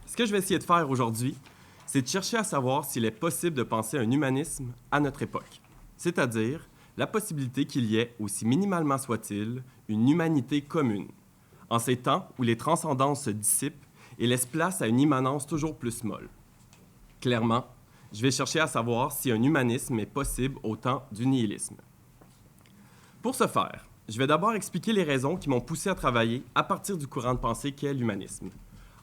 Ce que je vais essayer de faire aujourd'hui, c'est de chercher à savoir s'il est possible de penser un humanisme à notre époque, c'est-à-dire la possibilité qu'il y ait, aussi minimalement soit-il, une humanité commune, en ces temps où les transcendances se dissipent et laissent place à une immanence toujours plus molle. Clairement, je vais chercher à savoir si un humanisme est possible au temps du nihilisme. Pour ce faire, je vais d'abord expliquer les raisons qui m'ont poussé à travailler à partir du courant de pensée qu'est l'humanisme.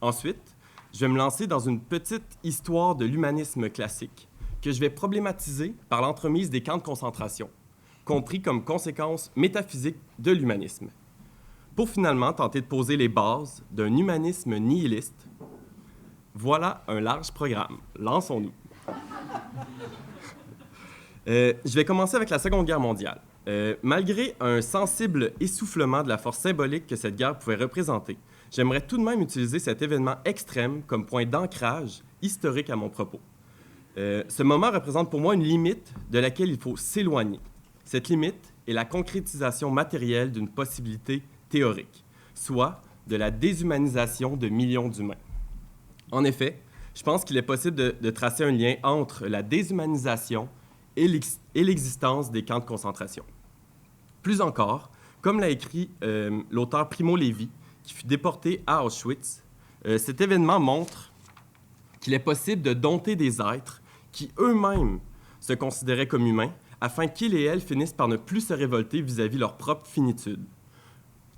Ensuite, je vais me lancer dans une petite histoire de l'humanisme classique que je vais problématiser par l'entremise des camps de concentration, compris comme conséquence métaphysique de l'humanisme, pour finalement tenter de poser les bases d'un humanisme nihiliste. Voilà un large programme. Lançons-nous. Je vais commencer avec la Seconde Guerre mondiale. Malgré un sensible essoufflement de la force symbolique que cette guerre pouvait représenter, j'aimerais tout de même utiliser cet événement extrême comme point d'ancrage historique à mon propos. Ce moment représente pour moi une limite de laquelle il faut s'éloigner. Cette limite est la concrétisation matérielle d'une possibilité théorique, soit de la déshumanisation de millions d'humains. En effet, je pense qu'il est possible de tracer un lien entre la déshumanisation et l'existence des camps de concentration. Plus encore, comme l'a écrit l'auteur Primo Levi, qui fut déporté à Auschwitz, cet événement montre qu'il est possible de dompter des êtres qui eux-mêmes se considéraient comme humains, afin qu'ils et elles finissent par ne plus se révolter vis-à-vis leur propre finitude.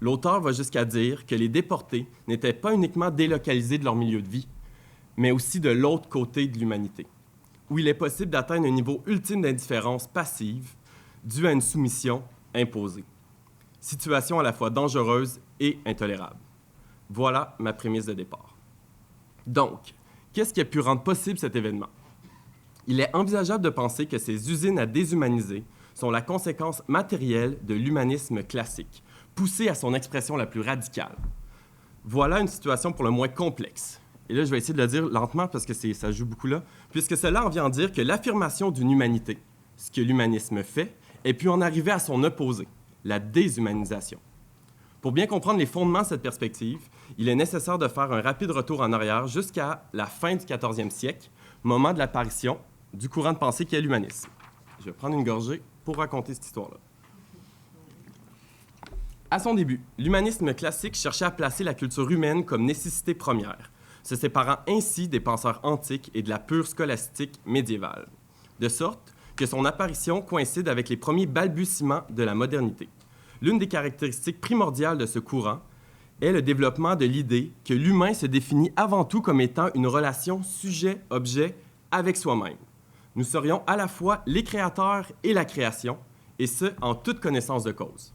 L'auteur va jusqu'à dire que les déportés n'étaient pas uniquement délocalisés de leur milieu de vie, mais aussi de l'autre côté de l'humanité, où il est possible d'atteindre un niveau ultime d'indifférence passive dû à une soumission imposée. Situation à la fois dangereuse et intolérable. Voilà ma prémisse de départ. Donc, qu'est-ce qui a pu rendre possible cet événement? Il est envisageable de penser que ces usines à déshumaniser sont la conséquence matérielle de l'humanisme classique, poussé à son expression la plus radicale. Voilà une situation pour le moins complexe. Et là, je vais essayer de le dire lentement parce que ça joue beaucoup là, puisque cela en vient dire que l'affirmation d'une humanité, ce que l'humanisme fait, ait pu en arriver à son opposé, la déshumanisation. Pour bien comprendre les fondements de cette perspective, il est nécessaire de faire un rapide retour en arrière jusqu'à la fin du 14e siècle, moment de l'apparition du courant de pensée qui est l'humanisme. Je vais prendre une gorgée pour raconter cette histoire-là. À son début, l'humanisme classique cherchait à placer la culture humaine comme nécessité première, se séparant ainsi des penseurs antiques et de la pure scolastique médiévale, de sorte que son apparition coïncide avec les premiers balbutiements de la modernité. L'une des caractéristiques primordiales de ce courant est le développement de l'idée que l'humain se définit avant tout comme étant une relation sujet-objet avec soi-même. Nous serions à la fois les créateurs et la création, et ce, en toute connaissance de cause.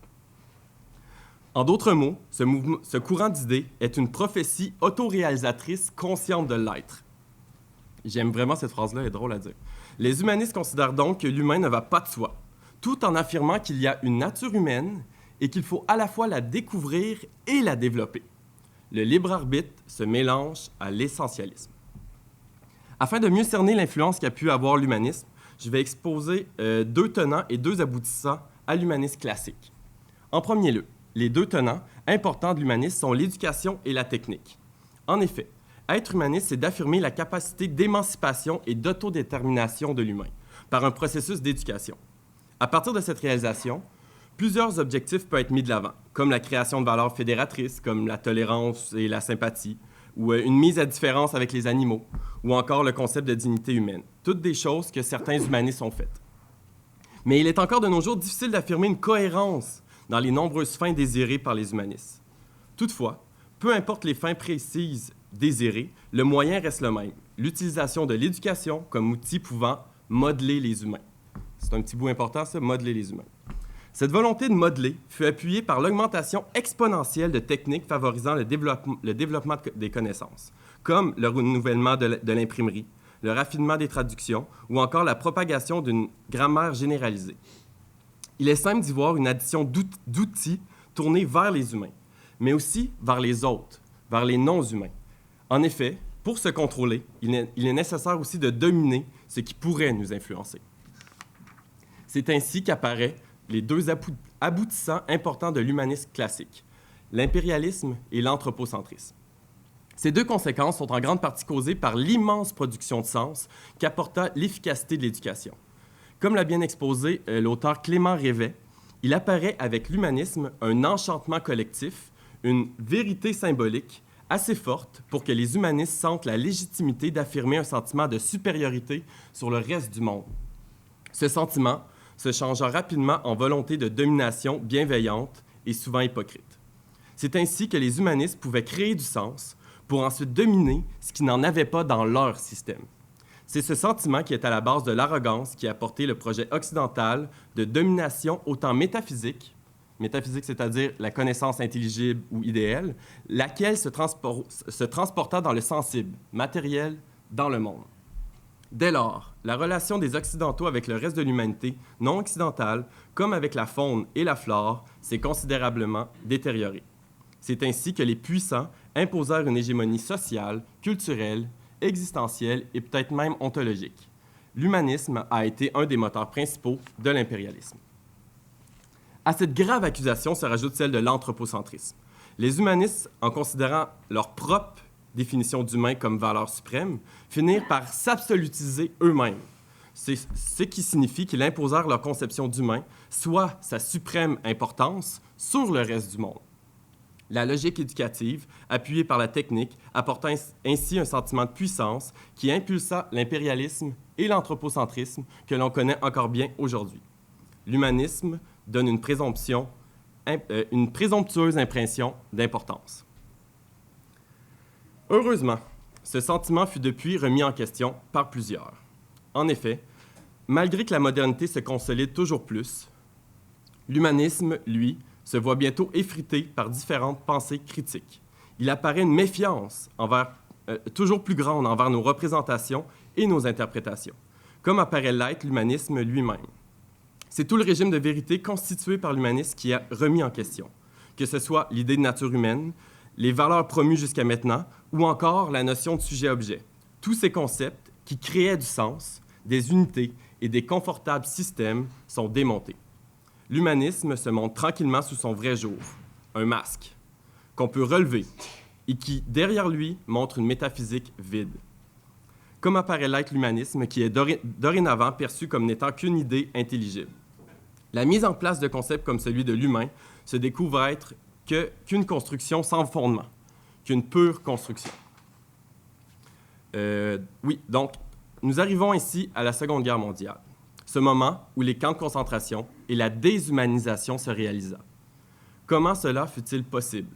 En d'autres mots, ce courant d'idées est une prophétie autoréalisatrice consciente de l'être. J'aime vraiment cette phrase-là, elle est drôle à dire. Les humanistes considèrent donc que l'humain ne va pas de soi, tout en affirmant qu'il y a une nature humaine et qu'il faut à la fois la découvrir et la développer. Le libre arbitre se mélange à l'essentialisme. Afin de mieux cerner l'influence qu'a pu avoir l'humanisme, je vais exposer deux tenants et deux aboutissants à l'humanisme classique. En premier lieu, les deux tenants importants de l'humanisme sont l'éducation et la technique. En effet, être humaniste, c'est d'affirmer la capacité d'émancipation et d'autodétermination de l'humain par un processus d'éducation. À partir de cette réalisation, plusieurs objectifs peuvent être mis de l'avant, comme la création de valeurs fédératrices, comme la tolérance et la sympathie, ou une mise à différence avec les animaux, ou encore le concept de dignité humaine. Toutes des choses que certains humanistes ont faites. Mais il est encore de nos jours difficile d'affirmer une cohérence dans les nombreuses fins désirées par les humanistes. Toutefois, peu importe les fins précises désirées, le moyen reste le même, l'utilisation de l'éducation comme outil pouvant modeler les humains. C'est un petit bout important, ça, modeler les humains. Cette volonté de modeler fut appuyée par l'augmentation exponentielle de techniques favorisant le développement des connaissances, comme le renouvellement de l'imprimerie, le raffinement des traductions ou encore la propagation d'une grammaire généralisée. Il est simple d'y voir une addition d'outils tournés vers les humains, mais aussi vers les autres, vers les non-humains. En effet, pour se contrôler, il est nécessaire aussi de dominer ce qui pourrait nous influencer. C'est ainsi qu'apparaissent les deux aboutissants importants de l'humanisme classique, l'impérialisme et l'anthropocentrisme. Ces deux conséquences sont en grande partie causées par l'immense production de sens qu'apporta l'efficacité de l'éducation. Comme l'a bien exposé l'auteur Clément Révet, il apparaît avec l'humanisme un enchantement collectif, une vérité symbolique assez forte pour que les humanistes sentent la légitimité d'affirmer un sentiment de supériorité sur le reste du monde. Ce sentiment se changea rapidement en volonté de domination bienveillante et souvent hypocrite. C'est ainsi que les humanistes pouvaient créer du sens pour ensuite dominer ce qui n'en avait pas dans leur système. C'est ce sentiment qui est à la base de l'arrogance qui a porté le projet occidental de domination autant métaphysique, c'est-à-dire la connaissance intelligible ou idéale, laquelle se transporta dans le sensible, matériel, dans le monde. Dès lors, la relation des Occidentaux avec le reste de l'humanité non occidentale, comme avec la faune et la flore, s'est considérablement détériorée. C'est ainsi que les puissants imposèrent une hégémonie sociale, culturelle, existentielle et peut-être même ontologique. L'humanisme a été un des moteurs principaux de l'impérialisme. À cette grave accusation se rajoute celle de l'anthropocentrisme. Les humanistes, en considérant leur propre définition d'humain comme valeur suprême, finirent par s'absolutiser eux-mêmes. C'est ce qui signifie qu'ils imposèrent leur conception d'humain, soit sa suprême importance, sur le reste du monde. La logique éducative, appuyée par la technique, apporta ainsi un sentiment de puissance qui impulsa l'impérialisme et l'anthropocentrisme que l'on connaît encore bien aujourd'hui. L'humanisme donne une présomptueuse impression d'importance. Heureusement, ce sentiment fut depuis remis en question par plusieurs. En effet, malgré que la modernité se consolide toujours plus, l'humanisme, lui, se voit bientôt effrité par différentes pensées critiques. Il apparaît une méfiance toujours plus grande envers nos représentations et nos interprétations, comme apparaît l'être l'humanisme lui-même. C'est tout le régime de vérité constitué par l'humanisme qui est remis en question, que ce soit l'idée de nature humaine, les valeurs promues jusqu'à maintenant, ou encore la notion de sujet-objet. Tous ces concepts qui créaient du sens, des unités et des confortables systèmes sont démontés. L'humanisme se montre tranquillement sous son vrai jour, un masque, qu'on peut relever et qui, derrière lui, montre une métaphysique vide. Comme apparaît l'être l'humanisme, qui est dorénavant perçu comme n'étant qu'une idée intelligible. La mise en place de concepts comme celui de l'humain se découvre être qu'une construction sans fondement, qu'une pure construction. Donc, nous arrivons ainsi à la Seconde Guerre mondiale, ce moment où les camps de concentration et la déshumanisation se réalisa. Comment cela fut-il possible?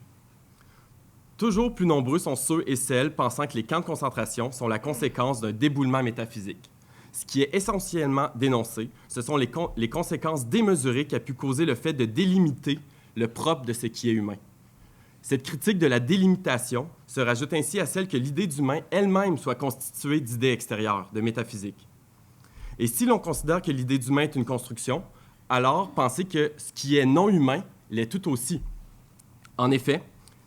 Toujours plus nombreux sont ceux et celles pensant que les camps de concentration sont la conséquence d'un déboulement métaphysique. Ce qui est essentiellement dénoncé, ce sont les conséquences démesurées qu'a pu causer le fait de délimiter le propre de ce qui est humain. Cette critique de la délimitation se rajoute ainsi à celle que l'idée d'humain elle-même soit constituée d'idées extérieures, de métaphysique. Et si l'on considère que l'idée d'humain est une construction, alors penser que ce qui est non humain l'est tout aussi. En effet,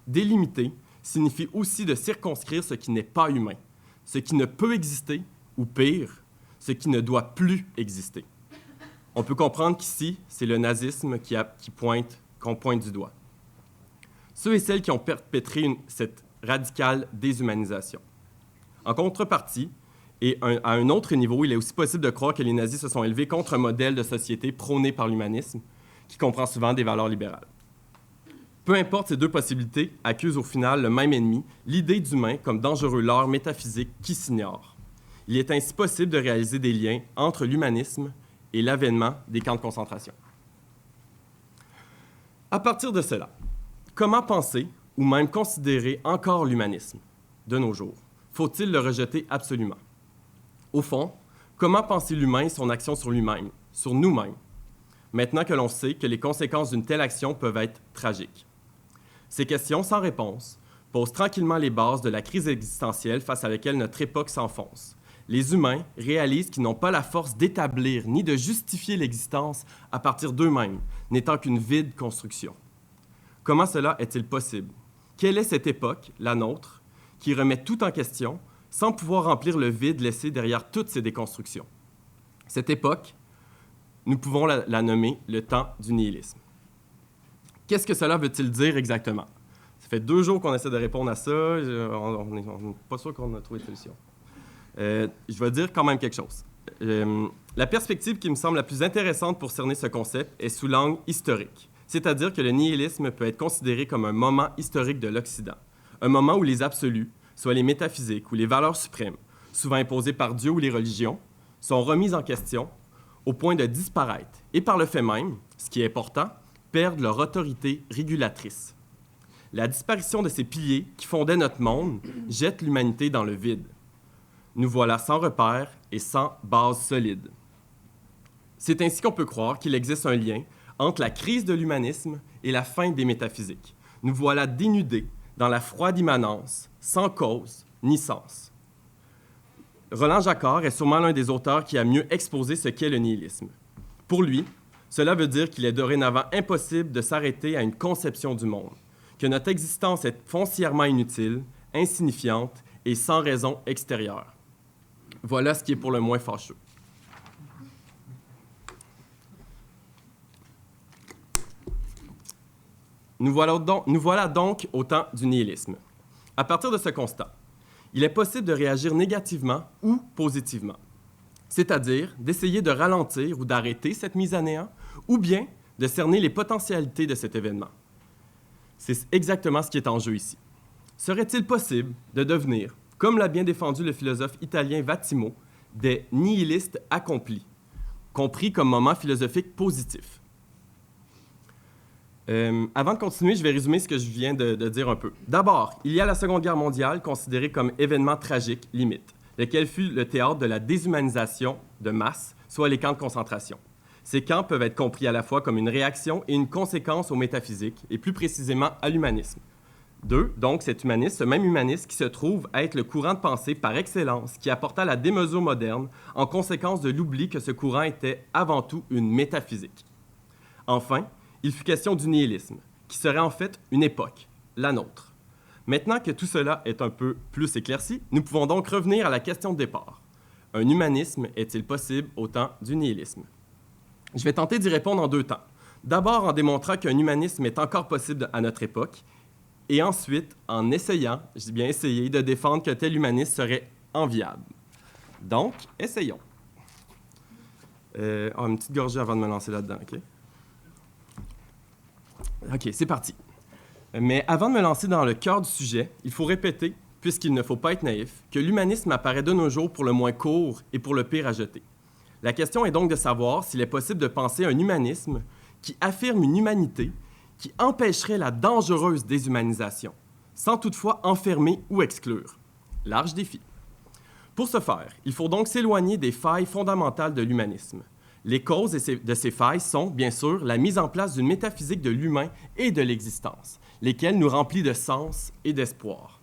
délimiter signifie aussi de circonscrire ce qui n'est pas humain, ce qui ne peut exister, ou pire, ce qui ne doit plus exister. On peut comprendre qu'ici, c'est le nazisme qu'on pointe du doigt. Ceux et celles qui ont perpétré cette radicale déshumanisation. En contrepartie, et à un autre niveau, il est aussi possible de croire que les nazis se sont élevés contre un modèle de société prôné par l'humanisme, qui comprend souvent des valeurs libérales. Peu importe ces deux possibilités, accusent au final le même ennemi, l'idée d'humain comme dangereux leurre métaphysique qui s'ignore. Il est ainsi possible de réaliser des liens entre l'humanisme et l'avènement des camps de concentration. À partir de cela, comment penser ou même considérer encore l'humanisme de nos jours? Faut-il le rejeter absolument? Au fond, comment penser l'humain et son action sur lui-même, sur nous-mêmes, maintenant que l'on sait que les conséquences d'une telle action peuvent être tragiques? Ces questions sans réponse posent tranquillement les bases de la crise existentielle face à laquelle notre époque s'enfonce. Les humains réalisent qu'ils n'ont pas la force d'établir ni de justifier l'existence à partir d'eux-mêmes, n'étant qu'une vide construction. Comment cela est-il possible? Quelle est cette époque, la nôtre, qui remet tout en question sans pouvoir remplir le vide laissé derrière toutes ces déconstructions? Cette époque, nous pouvons la nommer le temps du nihilisme. Qu'est-ce que cela veut-il dire exactement? Ça fait 2 jours qu'on essaie de répondre à ça. On n'est pas sûr qu'on a trouvé de solution. Je vais dire quand même quelque chose. La perspective qui me semble la plus intéressante pour cerner ce concept est sous l'angle historique, c'est-à-dire que le nihilisme peut être considéré comme un moment historique de l'Occident, un moment où les absolus, soit les métaphysiques ou les valeurs suprêmes, souvent imposées par Dieu ou les religions, sont remises en question au point de disparaître et par le fait même, ce qui est important, perdent leur autorité régulatrice. La disparition de ces piliers qui fondaient notre monde jette l'humanité dans le vide. Nous voilà sans repère et sans base solide. C'est ainsi qu'on peut croire qu'il existe un lien entre la crise de l'humanisme et la fin des métaphysiques. Nous voilà dénudés dans la froide immanence, sans cause ni sens. Roland Jacquard est sûrement l'un des auteurs qui a mieux exposé ce qu'est le nihilisme. Pour lui, cela veut dire qu'il est dorénavant impossible de s'arrêter à une conception du monde, que notre existence est foncièrement inutile, insignifiante et sans raison extérieure. Voilà ce qui est pour le moins fâcheux. Nous voilà donc au temps du nihilisme. À partir de ce constat, il est possible de réagir négativement ou positivement, c'est-à-dire d'essayer de ralentir ou d'arrêter cette mise à néant, ou bien de cerner les potentialités de cet événement. C'est exactement ce qui est en jeu ici. Serait-il possible de devenir, comme l'a bien défendu le philosophe italien Vattimo, des nihilistes accomplis, compris comme moment philosophique positif? Avant de continuer, je vais résumer ce que je viens de dire un peu. D'abord, il y a la Seconde Guerre mondiale, considérée comme événement tragique limite, lequel fut le théâtre de la déshumanisation de masse, soit les camps de concentration. Ces camps peuvent être compris à la fois comme une réaction et une conséquence aux métaphysiques, et plus précisément à l'humanisme. 2. Donc, cet humanisme, ce même humanisme qui se trouve être le courant de pensée par excellence, qui apporta la démesure moderne en conséquence de l'oubli que ce courant était avant tout une métaphysique. Enfin, il fut question du nihilisme, qui serait en fait une époque, la nôtre. Maintenant que tout cela est un peu plus éclairci, nous pouvons donc revenir à la question de départ. Un humanisme est-il possible au temps du nihilisme? Je vais tenter d'y répondre en 2 temps. D'abord en démontrant qu'un humanisme est encore possible à notre époque, et ensuite en essayant, je dis bien essayer, de défendre qu'un tel humanisme serait enviable. Donc, essayons. Une petite gorgée avant de me lancer là-dedans, OK? OK, c'est parti. Mais avant de me lancer dans le cœur du sujet, il faut répéter, puisqu'il ne faut pas être naïf, que l'humanisme apparaît de nos jours pour le moins court et pour le pire à jeter. La question est donc de savoir s'il est possible de penser un humanisme qui affirme une humanité qui empêcherait la dangereuse déshumanisation, sans toutefois enfermer ou exclure. Large défi. Pour ce faire, il faut donc s'éloigner des failles fondamentales de l'humanisme. Les causes de ces failles sont, bien sûr, la mise en place d'une métaphysique de l'humain et de l'existence, lesquelles nous remplissent de sens et d'espoir.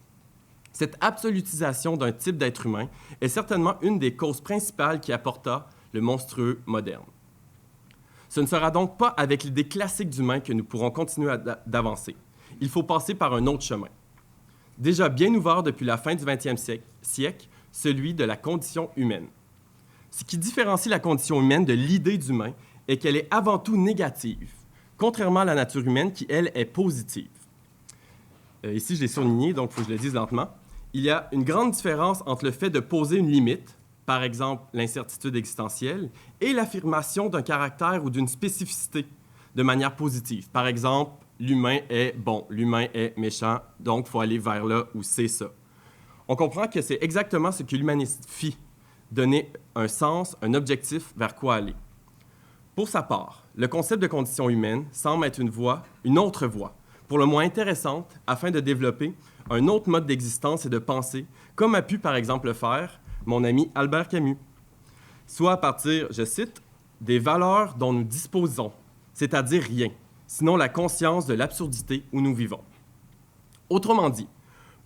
Cette absolutisation d'un type d'être humain est certainement une des causes principales qui apporta le monstrueux moderne. Ce ne sera donc pas avec l'idée classique d'humain que nous pourrons continuer d'avancer. Il faut passer par un autre chemin. Déjà bien ouvert depuis la fin du 20e siècle, celui de la condition humaine. Ce qui différencie la condition humaine de l'idée d'humain est qu'elle est avant tout négative, contrairement à la nature humaine qui, elle, est positive. Ici, je l'ai surligné, donc il faut que je le dise lentement. Il y a une grande différence entre le fait de poser une limite, par exemple l'incertitude existentielle, et l'affirmation d'un caractère ou d'une spécificité de manière positive. Par exemple, l'humain est bon, l'humain est méchant, donc il faut aller vers là où c'est ça. On comprend que c'est exactement ce que l'humanisme fit, donner un sens, un objectif vers quoi aller. Pour sa part, le concept de condition humaine semble être une autre voie, pour le moins intéressante, afin de développer un autre mode d'existence et de pensée, comme a pu par exemple le faire mon ami Albert Camus, soit à partir, je cite, « des valeurs dont nous disposons, c'est-à-dire rien, sinon la conscience de l'absurdité où nous vivons. » Autrement dit,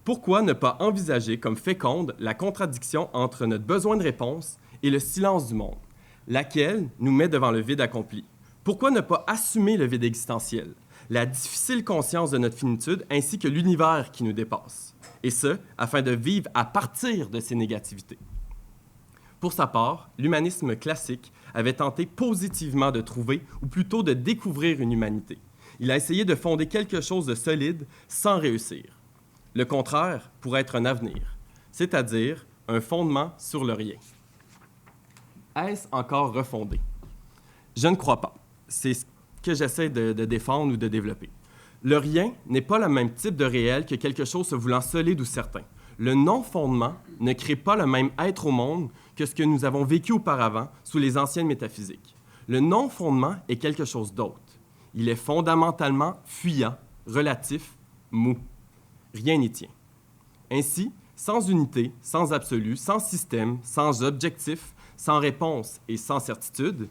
pourquoi ne pas envisager comme féconde la contradiction entre notre besoin de réponse et le silence du monde, laquelle nous met devant le vide accompli? Pourquoi ne pas assumer le vide existentiel, la difficile conscience de notre finitude ainsi que l'univers qui nous dépasse, et ce, afin de vivre à partir de ces négativités? Pour sa part, l'humanisme classique avait tenté positivement de trouver, ou plutôt de découvrir une humanité. Il a essayé de fonder quelque chose de solide sans réussir. Le contraire pourrait être un avenir, c'est-à-dire un fondement sur le rien. Est-ce encore refondé? Je ne crois pas. C'est ce que j'essaie de défendre ou de développer. Le rien n'est pas le même type de réel que quelque chose se voulant solide ou certain. Le non-fondement ne crée pas le même être au monde que ce que nous avons vécu auparavant sous les anciennes métaphysiques. Le non-fondement est quelque chose d'autre. Il est fondamentalement fuyant, relatif, mou. Rien n'y tient. Ainsi, sans unité, sans absolu, sans système, sans objectif, sans réponse et sans certitude,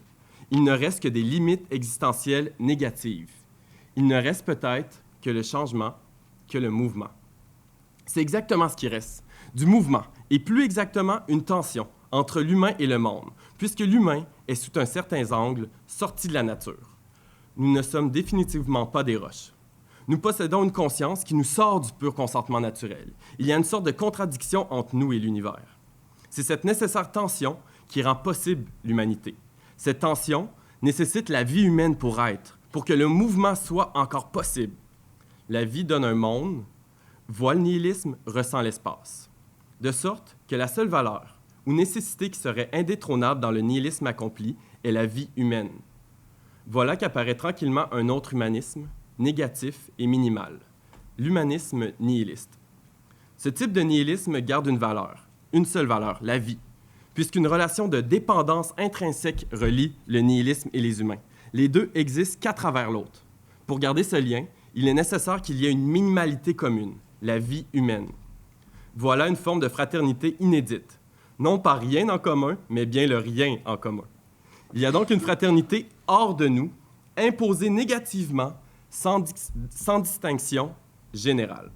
il ne reste que des limites existentielles négatives. Il ne reste peut-être que le changement, que le mouvement. C'est exactement ce qui reste, du mouvement, et plus exactement une tension entre l'humain et le monde, puisque l'humain est sous un certain angle sorti de la nature. Nous ne sommes définitivement pas des roches. Nous possédons une conscience qui nous sort du pur consentement naturel. Il y a une sorte de contradiction entre nous et l'univers. C'est cette nécessaire tension qui rend possible l'humanité. Cette tension nécessite la vie humaine pour être, pour que le mouvement soit encore possible. La vie donne un monde, voit le nihilisme, ressent l'espace. De sorte que la seule valeur ou nécessité qui serait indétrônable dans le nihilisme accompli est la vie humaine. Voilà qu'apparaît tranquillement un autre humanisme, négatif et minimal, l'humanisme nihiliste. Ce type de nihilisme garde une seule valeur, la vie, puisqu'une relation de dépendance intrinsèque relie le nihilisme et les humains. Les deux existent qu'à travers l'autre. Pour garder ce lien, il est nécessaire qu'il y ait une minimalité commune, la vie humaine. Voilà une forme de fraternité inédite, non pas rien en commun, mais bien le rien en commun. Il y a donc une fraternité hors de nous, imposée négativement, sans distinction générale.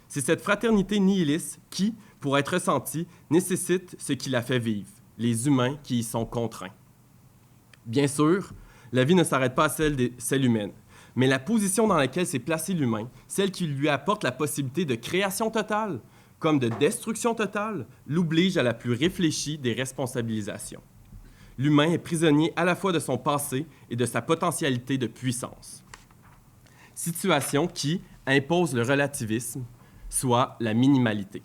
C'est cette fraternité nihiliste qui, pour être ressentie, nécessite ce qui la fait vivre, les humains qui y sont contraints. Bien sûr, la vie ne s'arrête pas à celle humaine, mais la position dans laquelle s'est placé l'humain, celle qui lui apporte la possibilité de création totale, comme de destruction totale, l'oblige à la plus réfléchie des responsabilisations. L'humain est prisonnier à la fois de son passé et de sa potentialité de puissance. Situation qui impose le relativisme, soit la minimalité.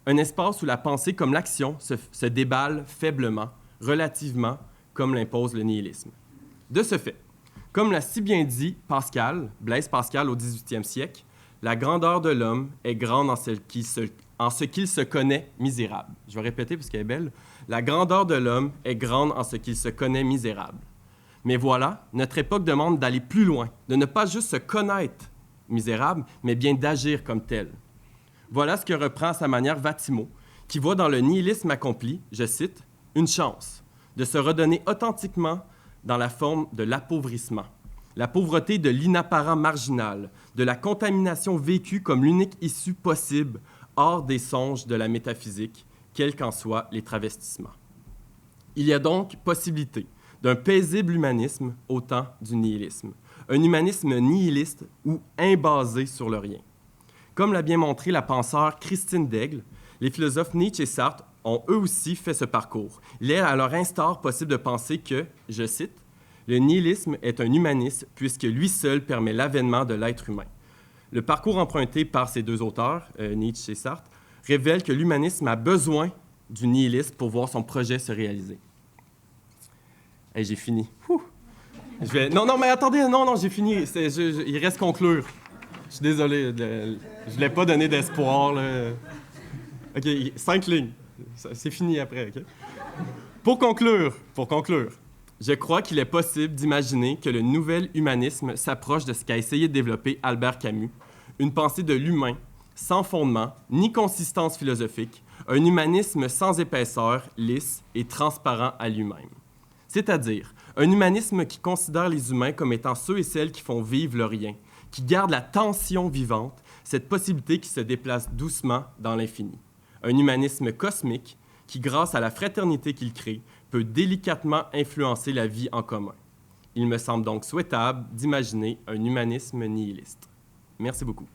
Un espace où la pensée comme l'action se déballe faiblement, relativement, comme l'impose le nihilisme. De ce fait, comme l'a si bien dit Blaise Pascal au 18e siècle, la grandeur de l'homme est grande en ce qu'il se connaît misérable. Je vais répéter parce qu'elle est belle. La grandeur de l'homme est grande en ce qu'il se connaît misérable. Mais voilà, notre époque demande d'aller plus loin, de ne pas juste se connaître misérable, mais bien d'agir comme tel. Voilà ce que reprend à sa manière Vatimo, qui voit dans le nihilisme accompli, je cite, « une chance de se redonner authentiquement dans la forme de l'appauvrissement, la pauvreté de l'inapparent marginal, de la contamination vécue comme l'unique issue possible hors des songes de la métaphysique, quels qu'en soient les travestissements. » Il y a donc possibilité d'un paisible humanisme au temps du nihilisme, un humanisme nihiliste ou imbasé sur le rien. Comme l'a bien montré la penseure Christine Daigle, les philosophes Nietzsche et Sartre ont eux aussi fait ce parcours. Il est à leur instar possible de penser que, je cite, « le nihilisme est un humanisme puisque lui seul permet l'avènement de l'être humain ». Le parcours emprunté par ces deux auteurs, Nietzsche et Sartre, révèle que l'humanisme a besoin du nihilisme pour voir son projet se réaliser. Hey, j'ai fini. Non, mais attendez, non, j'ai fini. Il reste conclure. Je suis désolé, je voulais pas donner d'espoir. Là. OK, 5 lignes. C'est fini après, OK? Pour conclure, je crois qu'il est possible d'imaginer que le nouvel humanisme s'approche de ce qu'a essayé de développer Albert Camus, une pensée de l'humain sans fondement ni consistance philosophique, un humanisme sans épaisseur, lisse et transparent à lui-même. C'est-à-dire un humanisme qui considère les humains comme étant ceux et celles qui font vivre le rien, qui gardent la tension vivante, cette possibilité qui se déplace doucement dans l'infini. Un humanisme cosmique qui, grâce à la fraternité qu'il crée, peut délicatement influencer la vie en commun. Il me semble donc souhaitable d'imaginer un humanisme nihiliste. Merci beaucoup.